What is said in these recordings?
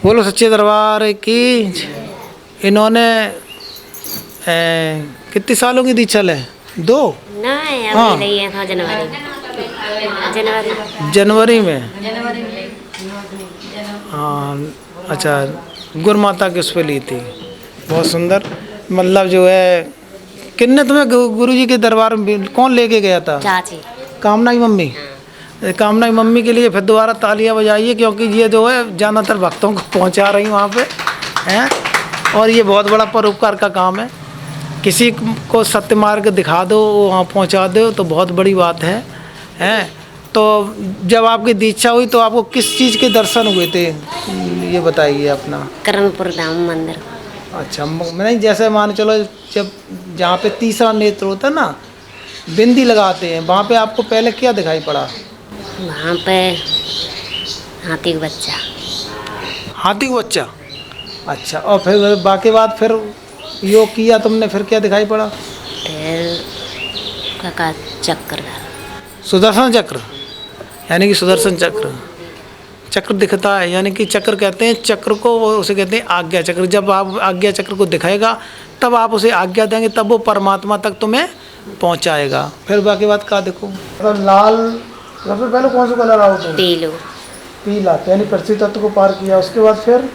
बोलो सच्चे दरबार की। इन्होंने कितनी सालों की दीक्षा है? 2 नहीं हाँ। अभी नहीं है था जनवरी जनवरी में। हाँ अच्छा, गुरु माता की उस पर ली थी। बहुत सुंदर। मतलब जो है, किन्ने तुम्हें गुरु जी के दरबार में कौन लेके गया था? चाची। कामना की मम्मी। कामना की मम्मी के लिए फिर दोबारा तालियां बजाइए, क्योंकि ये जो है ज़्यादातर भक्तों को पहुंचा रही वहाँ पे हैं। और ये बहुत बड़ा परोपकार का काम है। किसी को सत्य मार्ग दिखा दो, वहाँ पहुँचा दो, तो बहुत बड़ी बात है हैं। तो जब आपकी दीक्षा हुई तो आपको किस चीज़ के दर्शन हुए थे, ये बताइए अपना। करणपुर धाम मंदिर। अच्छा, नहीं जैसे मान चलो, जब जहाँ पे तीसरा नेत्र होता है ना, बिंदी लगाते हैं, वहाँ पे आपको पहले क्या दिखाई पड़ा? वहाँ पे हाथी का बच्चा। हाथी का बच्चा। अच्छा, और फिर बाकी बात, फिर योग किया तुमने, फिर क्या दिखाई पड़ा? फिर का चक्र। सुदर्शन चक्र, यानी कि सुदर्शन चक्र। चक्र दिखता है, यानी कि चक्र कहते हैं चक्र को, उसे कहते हैं आज्ञा चक्र। जब आप आज्ञा चक्र को दिखाएगा तब आप उसे आज्ञा देंगे, तब वो परमात्मा तक तुम्हें पहुंचाएगा। फिर बाकी बात का देखो, तो लाल सबसे पहले कौन सा कलर आओ? पीलो। पीला, यानी पृथ्वी तत्व को पार किया। उसके बाद फिर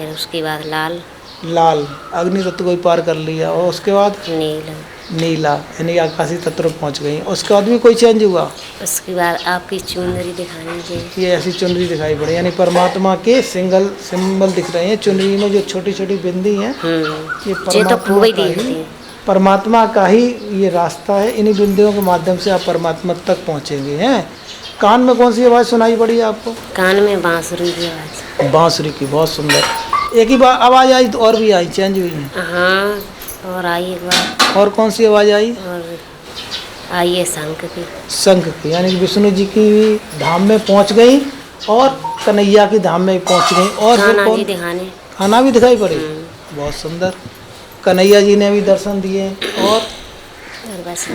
उसके बाद लाल। लाल, अग्नि तत्व को भी पार कर लिया। और उसके बाद नीला। नीला, यानी आकाशीय तत्व पर पहुँच गई। उसके बाद भी कोई चेंज हुआ? उसके बाद आपकी चुनरी दिखानी चाहिए। ये ऐसी चुनरी दिखाई पड़ी, यानी परमात्मा के सिंबल दिख रहे हैं चुनरी में। जो छोटी छोटी बिंदी हैं, ये तो खूब ही दिखती है। परमात्मा का ही ये रास्ता है। इन्हीं बिंदियों के माध्यम से आप परमात्मा तक पहुँचेंगे हैं। कान में कौन सी आवाज़ सुनाई पड़ी आपको? कान में बांसुरी की आवाज़। बांसुरी की, बहुत सुंदर। एक ही बार आवाज़ आई तो और भी आई, चेंज हुई है? हाँ, और आई एक बार। और कौन सी आवाज़ आई? और आई है शंख की। शंख की, यानी कि विष्णु जी की धाम में पहुंच गई और कन्हैया की धाम में पहुंच गई। और खाना भी दिखाने। खाना भी दिखाई पड़ी। बहुत सुंदर। कन्हैया जी ने भी दर्शन दिए। और बस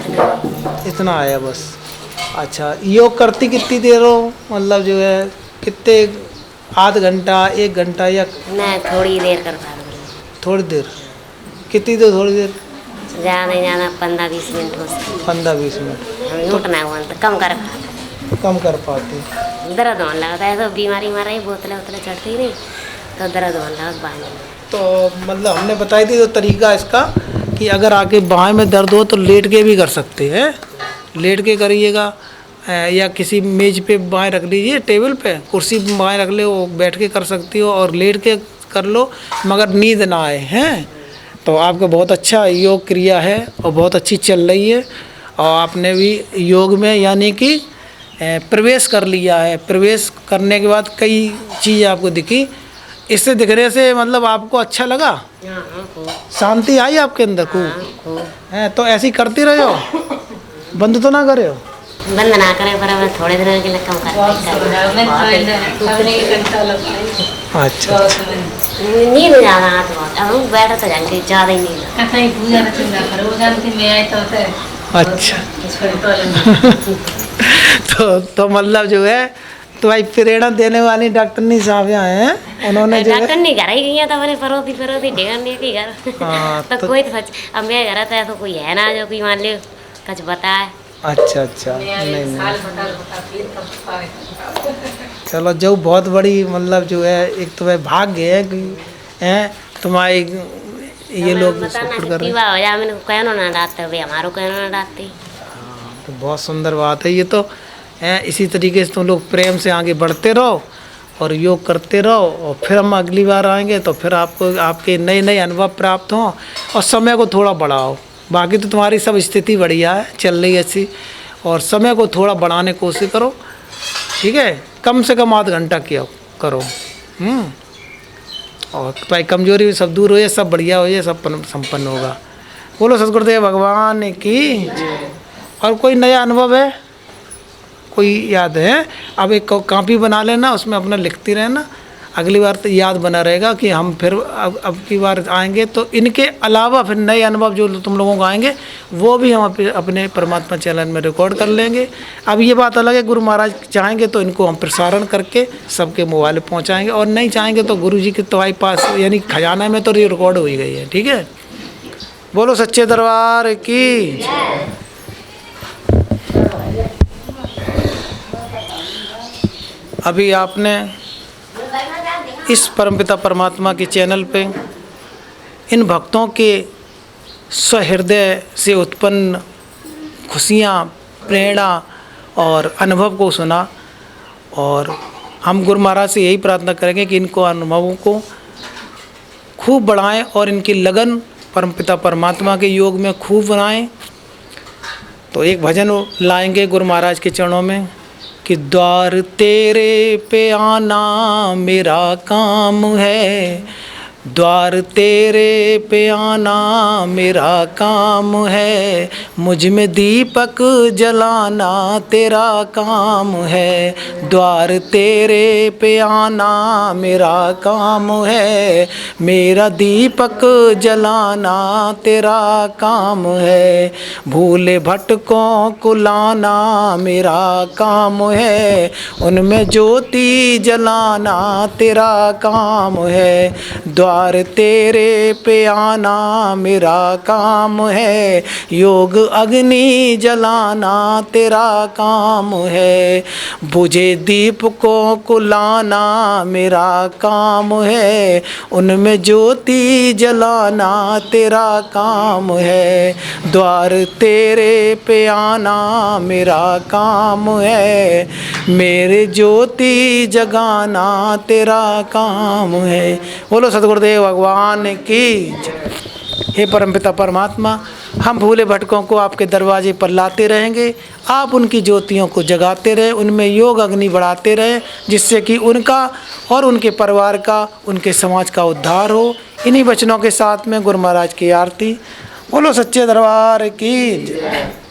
इतना आया बस। अच्छा, योग करती कितनी देर हो, मतलब जो है कितने, आध घंटा, 1 घंटा, या मैं थोड़ी देर कर पा रही? थोड़ी देर। कितनी देर? थोड़ी देर, ज़्यादा नहीं, ज़्यादा 15-20 मिनट हो सकते। 15-20 मिनट। हम उठना हुआ तो कम कर पाते। दर्द होने लगता है, तो बीमारी मारा ही, बोतलें वोतलें चढ़ती ही नहीं, तो दर्द होने लगा बाएं। तो मतलब हमने बताई थी जो तरीका इसका, कि अगर आके बाएं में दर्द हो तो लेट के भी कर सकते हैं। लेट के करिएगा, या किसी मेज पे बाएं रख लीजिए, टेबल पे, कुर्सी पे बाएं रख ले, वो बैठ के कर सकती हो, और लेट के कर लो, मगर नींद ना आए हैं। तो आपका बहुत अच्छा योग क्रिया है और बहुत अच्छी चल रही है। और आपने भी योग में यानी कि प्रवेश कर लिया है। प्रवेश करने के बाद कई चीज़ आपको दिखी। इससे दिखने से मतलब आपको अच्छा लगा, शांति आई आपके अंदर खूब है। तो ऐसी करती रहे हो, बंद तो ना करे हो? बंद ना करें, पर मैं थोड़े दिनों के लिए कम कर। अच्छा, नींद ज़्यादा आती है, अब बैठा तो जानती ज़्यादा ही नींद। अच्छा। तो मतलब जो है, तो भाई प्रेरणा देने वाली डॉक्टरनी साहब यहाँ हैं, उन्होंने जो डॉक्टर नहीं घर ही गई था, मैंने परोती ढेर नहीं थी घर। तो कोई तो अब मेरे घर आता है तो कोई है ना जो कोई मान लियो कुछ बताए। अच्छा, नहीं, चलो, जो बहुत बड़ी मतलब जो है, एक तो वह भाग्य है कि तुम्हारी ये लोग सपोर्ट कर रहे हैं। मैंने कहना ना डालते भाई, हमारो कहना ना डालते। तो बहुत सुंदर बात है ये तो। इसी तरीके से तुम लोग प्रेम से आगे बढ़ते रहो और योग करते रहो, और फिर हम अगली बार आएंगे तो फिर आपको आपके नए नए अनुभव प्राप्त हों, और समय को थोड़ा बढ़ाओ। बाकी तो तुम्हारी सब स्थिति बढ़िया है, चल रही है अच्छी, और समय को थोड़ा बढ़ाने की कोशिश करो, ठीक है? कम से कम आध घंटा किया करो। और भाई कमजोरी भी सब दूर हो जाए, सब बढ़िया हो जाए, सब संपन्न होगा। बोलो सतगुरुदेव भगवान की। और कोई नया अनुभव है, कोई याद है? अब एक कॉपी बना लेना, उसमें अपना लिखती रहना, अगली बार तो याद बना रहेगा कि हम फिर अब की बार आएंगे तो इनके अलावा फिर नए अनुभव जो तुम लोगों को आएंगे वो भी हम अपने परमात्मा चैनल में रिकॉर्ड कर लेंगे। अब ये बात अलग है, गुरु महाराज चाहेंगे तो इनको हम प्रसारण करके सबके मोबाइल पर पहुँचाएँगे, और नहीं चाहेंगे तो गुरु जी के तुम्हारे पास यानी खजाना में तो रिकॉर्ड हो ही गई है। ठीक है, बोलो सच्चे दरबार की। अभी आपने इस परमपिता परमात्मा के चैनल पे इन भक्तों के सहृदय से उत्पन्न खुशियाँ, प्रेरणा और अनुभव को सुना, और हम गुरु महाराज से यही प्रार्थना करेंगे कि इनको अनुभवों को खूब बढ़ाएं और इनकी लगन परमपिता परमात्मा के योग में खूब बनाएं। तो एक भजन लाएंगे गुरु महाराज के चरणों में कि द्वार तेरे पे आना मेरा काम है, द्वार तेरे पे आना मेरा काम है, मुझ में दीपक जलाना तेरा काम है, द्वार तेरे पे आना मेरा काम है, मेरा दीपक जलाना तेरा काम है, भूले भटकों को लाना मेरा काम है, उनमें ज्योति जलाना तेरा काम है, द्वार तेरे पे आना मेरा काम है, योग अग्नि जलाना तेरा काम है, बुझे दीपकों को लाना मेरा काम है, उनमें ज्योति जलाना तेरा काम है, द्वार तेरे पे आना मेरा काम है, मेरे ज्योति जगाना तेरा काम है। बोलो सतगुरुदेव भगवान की जय। हे परमपिता परमात्मा, हम भूले भटकों को आपके दरवाजे पर लाते रहेंगे, आप उनकी ज्योतियों को जगाते रहे, उनमें योग अग्नि बढ़ाते रहे, जिससे कि उनका और उनके परिवार का, उनके समाज का उद्धार हो। इन्हीं वचनों के साथ में गुरु महाराज की आरती। बोलो सच्चे दरबार की जय।